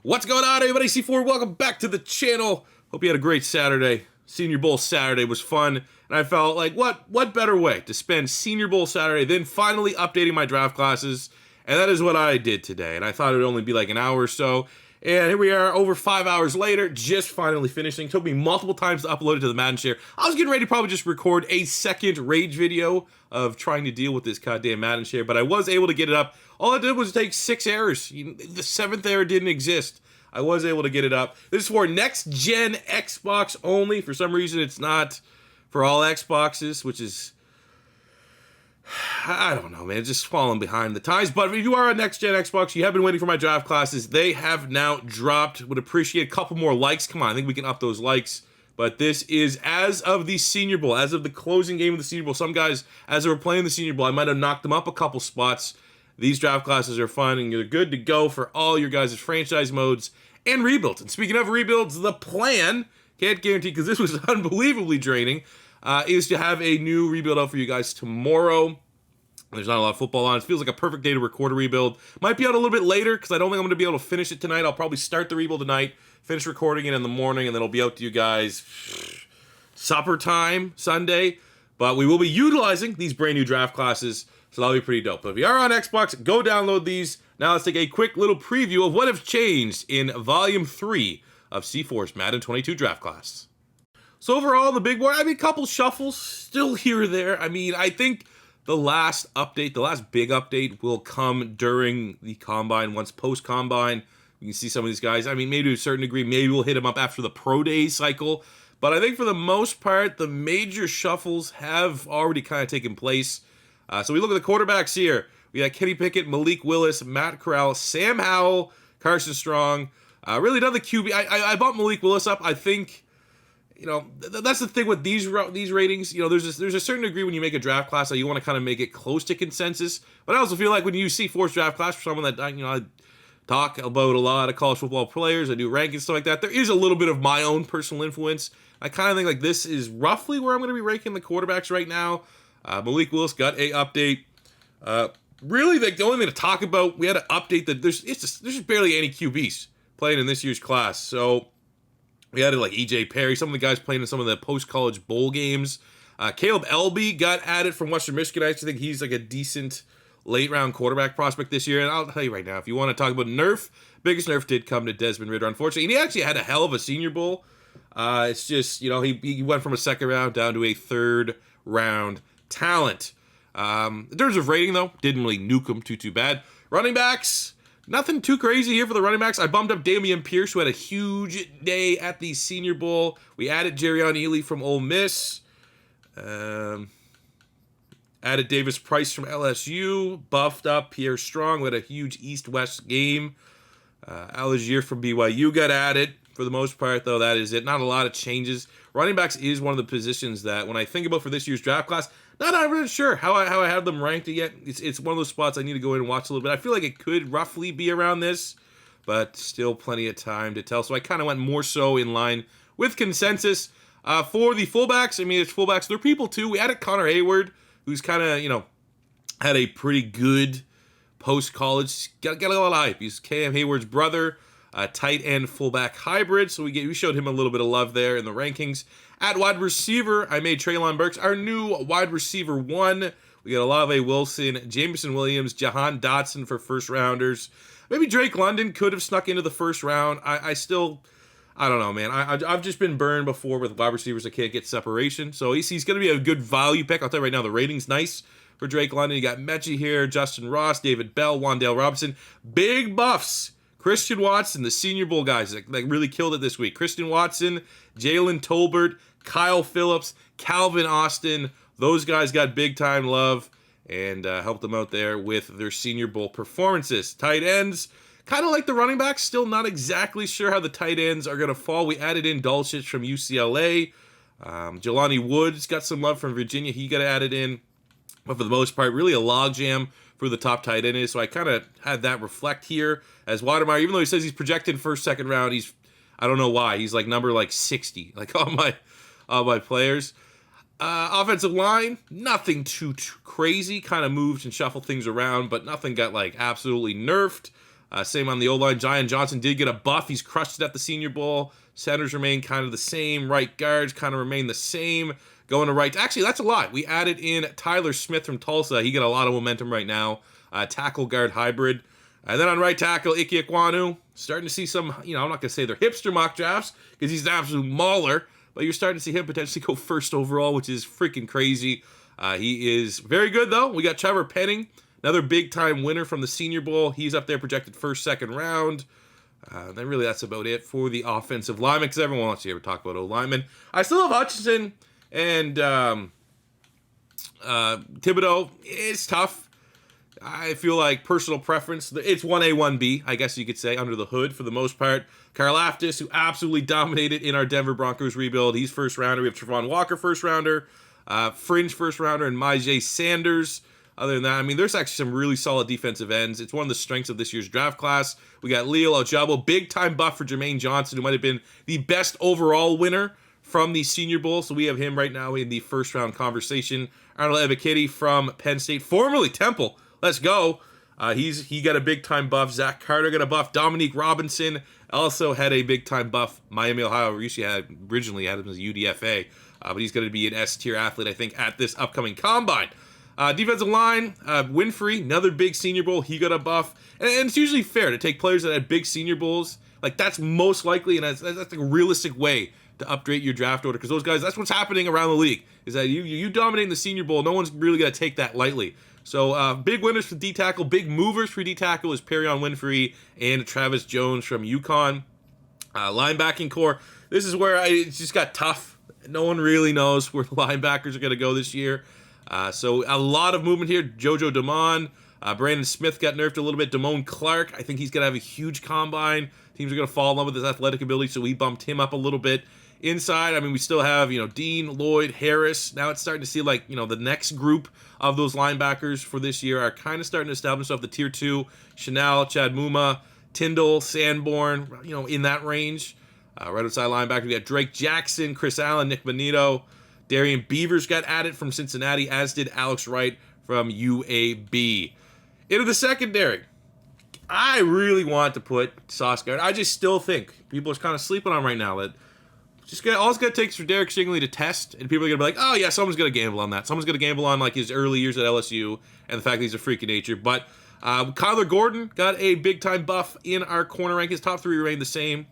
What's going on, everybody? C4, welcome back to the channel. Hope you had a great Saturday. Senior Bowl Saturday was fun, and I felt like, what better way to spend Senior Bowl Saturday than finally updating my draft classes, and that is what I did today, and I thought it would only be like an hour or so, and here we are over 5 hours later, just finally finishing. It took me multiple times to upload it to the Madden share. I was getting ready to probably just record a second rage video of trying to deal with this goddamn Madden share, but I was able to get it up. All I did was take 6 errors. The 7th error didn't exist. I was able to get it up. This is for next-gen Xbox only. For some reason, it's not for all Xboxes, which is, I don't know, man. It's just falling behind the times. But if you are on next-gen Xbox, you have been waiting for my draft classes. They have now dropped. Would appreciate a couple more likes. Come on, I think we can up those likes. But this is as of the Senior Bowl, as of the closing game of the Senior Bowl. Some guys, as they were playing the Senior Bowl, I might have knocked them up a couple spots. These draft classes are fun, and you're good to go for all your guys' franchise modes and rebuilds. And speaking of rebuilds, the plan, can't guarantee because this was unbelievably draining, is to have a new rebuild out for you guys tomorrow. There's not a lot of football on. It feels like a perfect day to record a rebuild. Might be out a little bit later because I don't think I'm going to be able to finish it tonight. I'll probably start the rebuild tonight, finish recording it in the morning, and then it'll be out to you guys supper time Sunday. But we will be utilizing these brand new draft classes, so that'll be pretty dope. But if you are on Xbox, go download these. Now let's take a quick little preview of what have changed in Volume 3 of C4's Madden 22 draft class. So overall, the big board, a couple shuffles still here or there. I think the last update, the last big update will come during the Combine. Once post-Combine, you can see some of these guys. Maybe to a certain degree, maybe we'll hit them up after the Pro Day cycle. But I think for the most part, the major shuffles have already kind of taken place. So we look at the quarterbacks here. We got Kenny Pickett, Malik Willis, Matt Corral, Sam Howell, Carson Strong. Really done the QB. I bumped Malik Willis up. I think, that's the thing with these ratings. There's a certain degree when you make a draft class that you want to kind of make it close to consensus. But I also feel like when you see Force draft class for someone that, I talk about a lot of college football players, I do rankings, stuff like that, there is a little bit of my own personal influence. I kind of think like this is roughly where I'm going to be ranking the quarterbacks right now. Malik Willis got a update. Really, the only thing to talk about, we had to update that there's just barely any QBs playing in this year's class. So we added like EJ Perry, some of the guys playing in some of the post-college bowl games. Caleb Elby got added from Western Michigan. I actually think he's like a decent late-round quarterback prospect this year. And I'll tell you right now, if you want to talk about nerf, biggest nerf did come to Desmond Ridder, unfortunately. And he actually had a hell of a Senior Bowl. It's just, he went from a second round down to a third round talent. In terms of rating, though, didn't really nuke him too bad. Running backs, nothing too crazy here for the running backs. I bumped up Damian Pierce, who had a huge day at the Senior Bowl. We added Jerrion Ely from Ole Miss. Added Davis Price from LSU. Buffed up Pierre Strong, who had a huge East-West game. Algier from BYU got added. For the most part, though, that is it. Not a lot of changes. Running backs is one of the positions that, when I think about for this year's draft class, not really sure how I have them ranked yet. It's one of those spots I need to go in and watch a little bit. I feel like it could roughly be around this, but still plenty of time to tell. So I kind of went more so in line with consensus. For the fullbacks, it's fullbacks. They're people, too. We added Connor Hayward, who's kind of, had a pretty good post-college. Got a lot of hype. He's Cam Hayward's brother. Tight end fullback hybrid, so we showed him a little bit of love there in the rankings. At wide receiver, I made Treylon Burks our new wide receiver 1. We got Olave Wilson, Jameson Williams, Jahan Dotson for first rounders. Maybe Drake London could have snuck into the first round. I don't know, man. I've just been burned before with wide receivers that can't get separation, so he's going to be a good value pick. I'll tell you right now, the rating's nice for Drake London. You got Mechie here, Justin Ross, David Bell, Wan'Dale Robinson. Big buffs. Christian Watson, the Senior Bowl guys that really killed it this week. Christian Watson, Jalen Tolbert, Kyle Phillips, Calvin Austin. Those guys got big-time love and helped them out there with their Senior Bowl performances. Tight ends, kind of like the running backs, still not exactly sure how the tight ends are going to fall. We added in Dulcich from UCLA. Jelani Woods got some love from Virginia. He got added in. But for the most part, really a logjam for the top tight end is. So I kind of had that reflect here as Watermeyer, even though he says he's projected first, second round, I don't know why. He's like number 60, like all my players. Offensive line, nothing too crazy. Kind of moved and shuffled things around, but nothing got absolutely nerfed. Same on the O-line. Zion Johnson did get a buff. He's crushed it at the Senior Bowl. Centers remain kind of the same. Right guards kind of remain the same. Going to right. Actually, that's a lot. We added in Tyler Smith from Tulsa. He got a lot of momentum right now. Tackle guard hybrid. And then on right tackle, Ike Ekwonu. Starting to see some, I'm not going to say they're hipster mock drafts because he's an absolute mauler. But you're starting to see him potentially go first overall, which is freaking crazy. He is very good, though. We got Trevor Penn, another big-time winner from the Senior Bowl. He's up there projected first, second round. Then really that's about it for the offensive linemen because everyone wants to ever talk about O-linemen. I still have Hutchinson and Thibodeau. It's tough. I feel like personal preference. It's 1A, 1B, I guess you could say, under the hood for the most part. Karlaftis, who absolutely dominated in our Denver Broncos rebuild. He's first rounder. We have Travon Walker, first rounder. Fringe first rounder, and Myjai Sanders. Other than that, there's actually some really solid defensive ends. It's one of the strengths of this year's draft class. We got Leo Ojabo, big-time buff for Jermaine Johnson, who might have been the best overall winner from the Senior Bowl. So we have him right now in the first-round conversation. Arnold Ebiketie from Penn State, formerly Temple. Let's go. He got a big-time buff. Zach Carter got a buff. Dominique Robinson also had a big-time buff. Miami, Ohio, originally had him as a UDFA. But he's going to be an S-tier athlete, I think, at this upcoming combine. Defensive line, Winfrey, another big Senior Bowl. He got a buff. And it's usually fair to take players that had big Senior Bowls. Like, that's most likely, and that's a realistic way to upgrade your draft order. Because those guys, that's what's happening around the league. Is that you dominating the Senior Bowl, no one's really going to take that lightly. So, big winners for D-tackle. Big movers for D-tackle is Perion Winfrey and Travis Jones from UConn. Linebacking core, this is where it just got tough. No one really knows where the linebackers are going to go this year. So a lot of movement here. Jojo Damon, Brandon Smith got nerfed a little bit. Damone Clark, I think he's going to have a huge combine. Teams are going to fall in love with his athletic ability, so we bumped him up a little bit. Inside, we still have, Dean, Lloyd, Harris. Now it's starting to see like, the next group of those linebackers for this year are kind of starting to establish themselves. The tier 2, Chanel, Chad Muma, Tyndall, Sanborn, in that range. Right outside linebacker, we got Drake Jackson, Chris Allen, Nick Bonito. Darian Beavers got added from Cincinnati, as did Alex Wright from UAB. Into the secondary, I really want to put Sauce Gardner. I just still think people are kind of sleeping on right now that all it's going to take is for Derek Stingley to test, and people are going to be like, oh yeah, someone's going to gamble on that. Someone's going to gamble on like his early years at LSU and the fact that he's a freak of nature. But Kyler Gordon got a big-time buff in our corner rank. His top 3 remained the same.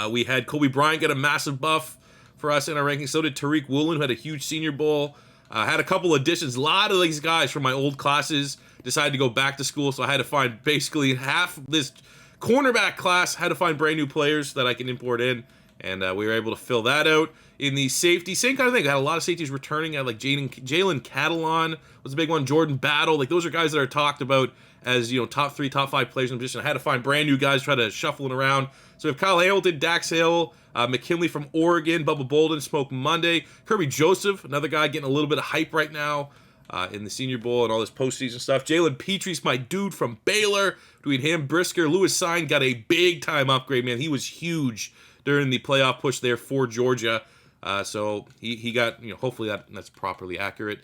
We had Kobe Bryant get a massive buff for us in our rankings. So did Tariq Woolen, who had a huge Senior Bowl. Had a couple additions. A lot of these guys from my old classes decided to go back to school, so I had to find basically half this cornerback class. Had to find brand new players that I can import in, and we were able to fill that out. In the safety, same kind of thing. I had a lot of safeties returning. I had like Jalen Catalon was a big one. Jordan Battle. Like, those are guys that are talked about as, top 3, top 5 players in the position. I had to find brand new guys, try to shuffle it around. So we have Kyle Hamilton, Dax Hill, McKinley from Oregon, Bubba Bolden, Smoke Monday, Kirby Joseph, another guy getting a little bit of hype right now in the Senior Bowl and all this postseason stuff. Jalen Petrie's my dude from Baylor. Between him, Brisker, Lewis Sine got a big-time upgrade, man. He was huge during the playoff push there for Georgia. So he got, hopefully that's properly accurate.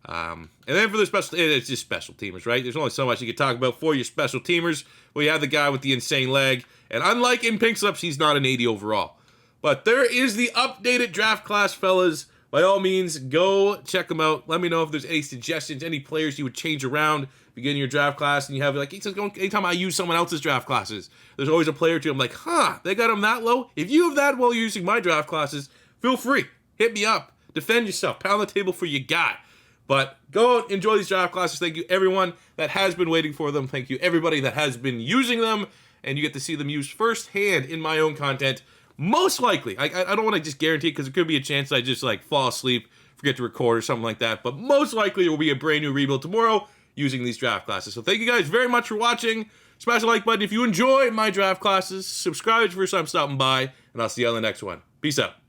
And then for the it's just special teamers, right? There's only so much you can talk about for your special teamers. Well, you have the guy with the insane leg. And unlike in Pink Slips, he's not an 80 overall. But there is the updated draft class, fellas. By all means, go check them out. Let me know if there's any suggestions, any players you would change around beginning your draft class. And you have, like, anytime I use someone else's draft classes, there's always a player or two. I'm like, they got him that low? If you have that while using my draft classes, feel free. Hit me up. Defend yourself. Pound the table for your guy. But go out, enjoy these draft classes. Thank you, everyone that has been waiting for them. Thank you, everybody that has been using them. And you get to see them used firsthand in my own content. Most likely, I don't want to just guarantee it because it could be a chance I just fall asleep, forget to record or something like that. But most likely, it will be a brand new rebuild tomorrow using these draft classes. So thank you guys very much for watching. Smash the like button if you enjoy my draft classes. Subscribe if you're first time stopping by. And I'll see you on the next one. Peace out.